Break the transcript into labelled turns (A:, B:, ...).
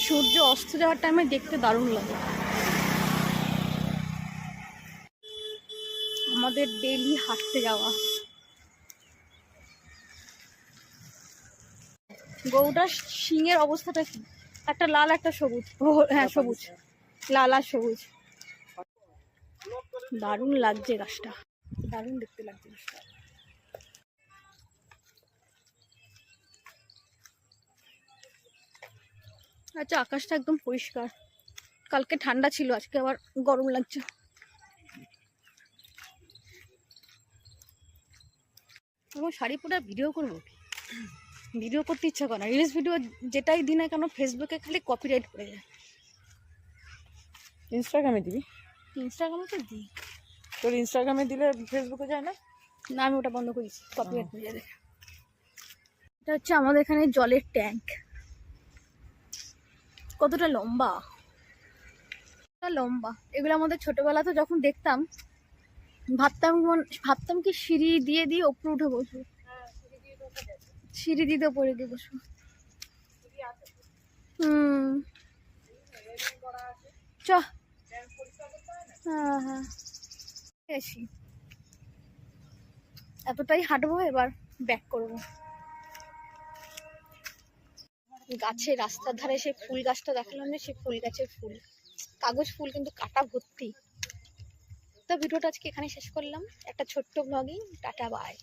A: সূর্য অস্ত যাওয়ার টাইমে দেখতে দারুণ লাগে। আমাদের ডেইলি হাঁটতে যাওয়া। গরুটার শিঙের অবস্থাটা কি? একটা লাল একটা সবুজ। হ্যাঁ সবুজ, লাল আর সবুজ। দারুণ লাগছে গাছটা, দারুণ দেখতে লাগছে গাছটা। আচ্ছা, আকাশটা একদম পরিষ্কার। কালকে ঠান্ডা ছিল, আজকে আবার গরম লাগছে। আমার শাড়ি পরে ভিডিও করবো, ভিডিও করতে ইচ্ছা করে না। রিলস ভিডিও যেটাই দিই না কেন ফেসবুকে খালি কপিরাইট পড়ে যায়।
B: ইনস্টাগ্রামে দিবি?
A: ইনস্টাগ্রামে তো দিই।
B: তোর ইনস্টাগ্রামে দিলে ফেসবুকে যায় না?
A: না, আমি ওটা বন্ধ করেছি, কপিরাইট পড়ে যাবে। এটা হচ্ছে আমাদের এখানে জলের ট্যাঙ্ক। কতটা লম্বা, লম্বা। এগুলো আমাদের ছোটবেলাতে যখন দেখতাম ভাবতাম কি সিঁড়ি দিয়ে দিয়ে ওপরে উঠে বসবো, সিঁড়ি দিয়ে উপরে দিয়ে বসবো। চ। হ্যাঁ হ্যাঁ, এসি এতটাই হাঁটবো, এবার ব্যাক করবো। গাছে রাস্তার ধারে সেই ফুল গাছটা দেখালাম যে, সেই ফুল গাছের ফুল, কাগজ ফুল কিন্তু কাটা ভর্তি। তো ভিডিওটা আজকে এখানে শেষ করলাম, একটা ছোট্ট ব্লগিং। Tata bye.